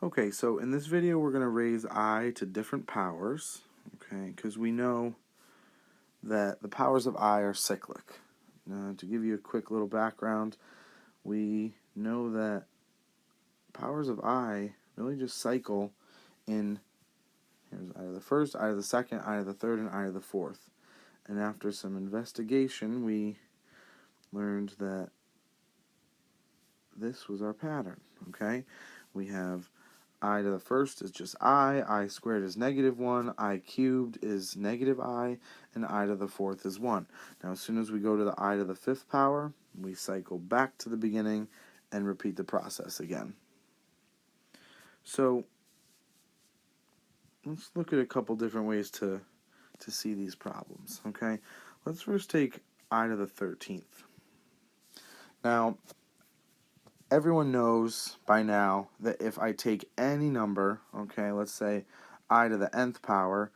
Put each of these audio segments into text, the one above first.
Okay, so in this video we're going to raise I to different powers, okay, because we know that the powers of I are cyclic. Now, to give you a quick little background, we know that powers of I really just cycle in, here's I to the first, I to the second, I to the third, and I to the fourth. And after some investigation, we learned that this was our pattern, okay? We have I to the first is just I squared is -1, I cubed is -I, and I to the fourth is 1. Now, as soon as we go to the I to the fifth power, we cycle back to the beginning and repeat the process again. So, let's look at a couple different ways to see these problems, okay? Let's first take I to the 13th. Now, everyone knows by now that if I take any number, okay, let's say I to the nth power,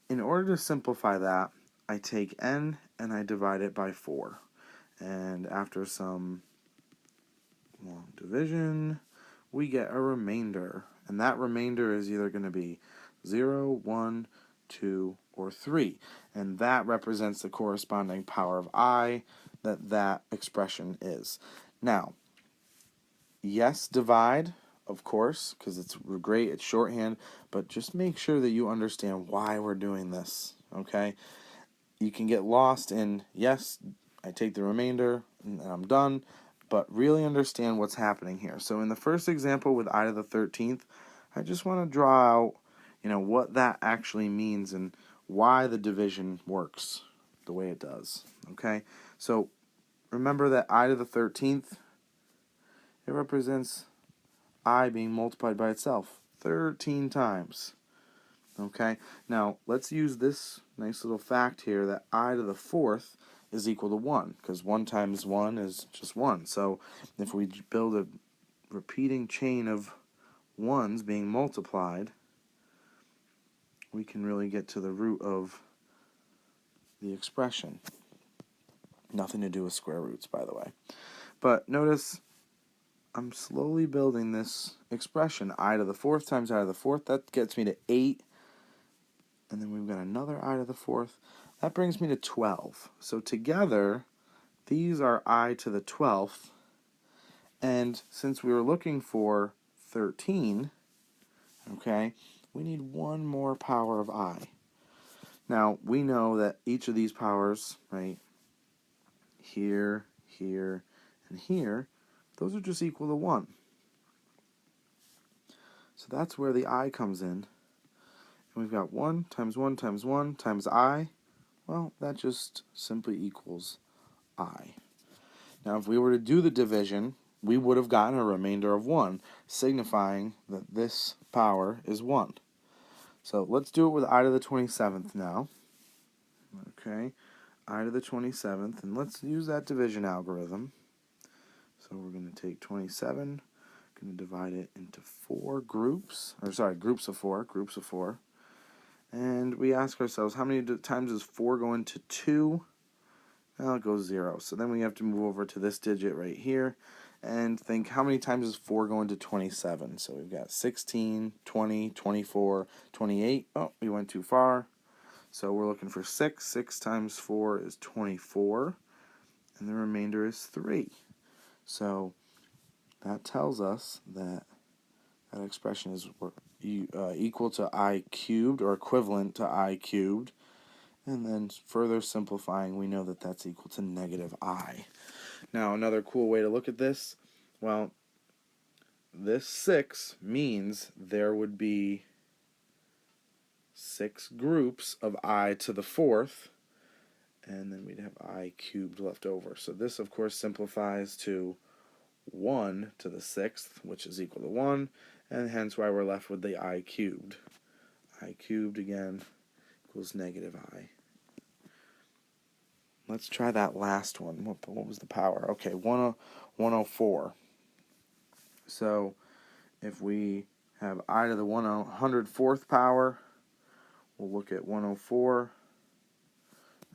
in order to simplify that, I take n and I divide it by 4. And after some long division, we get a remainder. And that remainder is either going to be 0, 1, 2, or 3. And that represents the corresponding power of I that expression is. Now, yes, divide, of course, because it's great, it's shorthand, but just make sure that you understand why we're doing this, okay? You can get lost in, yes, I take the remainder and I'm done, but really understand what's happening here. So in the first example with I to the 13th, I just want to draw out, what that actually means and why the division works the way it does, okay? So remember that I to the 13th, it represents I being multiplied by itself 13 times. Okay, now let's use this nice little fact here that I to the fourth is equal to 1, because 1 times 1 is just 1. So if we build a repeating chain of 1s being multiplied, we can really get to the root of the expression. Nothing to do with square roots, by the way. But notice I'm slowly building this expression. I to the fourth times I to the fourth, that gets me to 8. And then we've got another I to the fourth. That brings me to 12. So together, these are I to the 12th. And since we were looking for 13, okay, we need one more power of I. Now, we know that each of these powers, right, here, here, and here, those are just equal to 1. So that's where the I comes in. And we've got 1 times 1 times 1 times I. Well, that just simply equals I. Now, if we were to do the division, we would have gotten a remainder of 1, signifying that this power is 1. So let's do it with I to the 27th now. Okay, I to the 27th, and let's use that division algorithm. So we're going to take 27, going to divide it into 4 groups, groups of 4. And we ask ourselves, how many times does 4 go into 2? Well, it goes 0. So then we have to move over to this digit right here and think, how many times does 4 go into 27? So we've got 16, 20, 24, 28. Oh, we went too far. So we're looking for 6. 6 times 4 is 24. And the remainder is 3. So that tells us that that expression is equal to I cubed, or equivalent to I cubed. And then further simplifying, we know that that's equal to -I. Now, another cool way to look at this, well, this 6 means there would be 6 groups of I to the 4th, and then we'd have I cubed left over. So this, of course, simplifies to 1 to the 6th, which is equal to 1, and hence why we're left with the I cubed. I cubed, again, equals -I. Let's try that last one. What was the power? Okay, 104. So if we have I to the 104th power, we'll look at 104.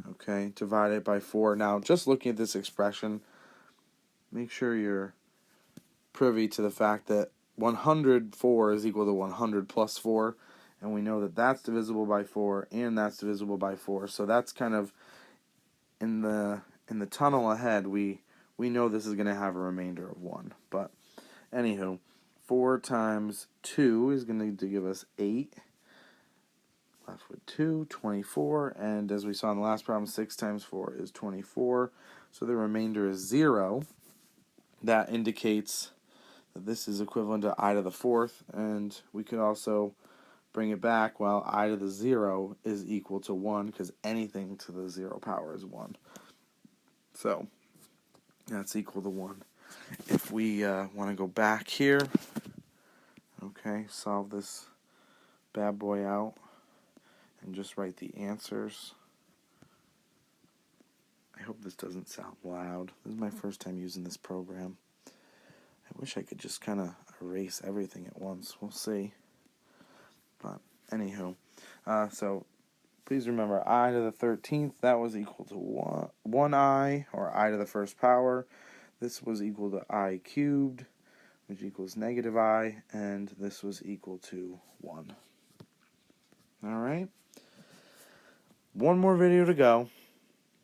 Okay, divided by 4. Now, just looking at this expression, make sure you're privy to the fact that 104 is equal to 100 plus 4, and we know that that's divisible by 4 and that's divisible by 4. So that's kind of in the tunnel ahead. We know this is going to have a remainder of 1. But anywho, 4 times 2 is going to give us 8. Left with 2, 24, and as we saw in the last problem, 6 times 4 is 24. So the remainder is 0. That indicates that this is equivalent to I to the 4th, and we could also bring it back. Well, I to the 0 is equal to 1, because anything to the 0 power is 1. So that's equal to 1. If we want to go back here, okay, solve this bad boy out, and just write the answers. I hope this doesn't sound loud. This is my first time using this program. I wish I could just kind of erase everything at once. We'll see. But anywho, so please remember I to the 13th, that was equal to 1I, or I to the first power. This was equal to I cubed, which equals negative I, and this was equal to 1. Alright? One more video to go.